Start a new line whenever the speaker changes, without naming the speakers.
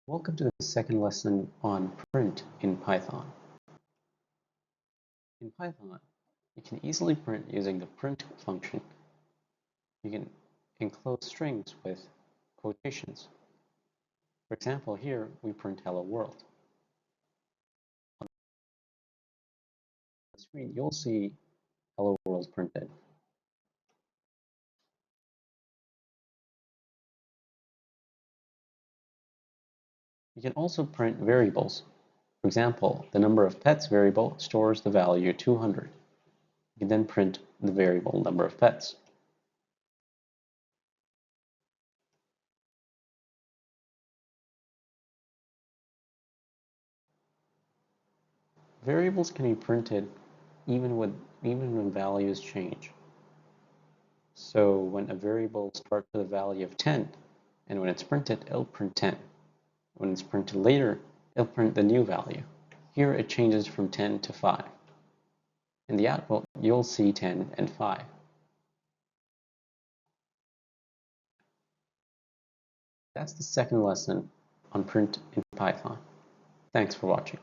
Welcome to the second lesson on print in Python. In Python, you can easily print using the print function. You can enclose strings with quotations. For example, here we print hello world. On the screen, you'll see hello world printed. You can also print variables. For example, the number of pets variable stores the value 200. You can then print the variable number of pets. Variables can be printed even when values change. So when a variable starts with a value of 10, and when it's printed, it'll print 10. When it's printed later, it'll print the new value. Here it changes from 10 to 5. In the output, you'll see 10 and 5. That's the second lesson on print in Python. Thanks for watching.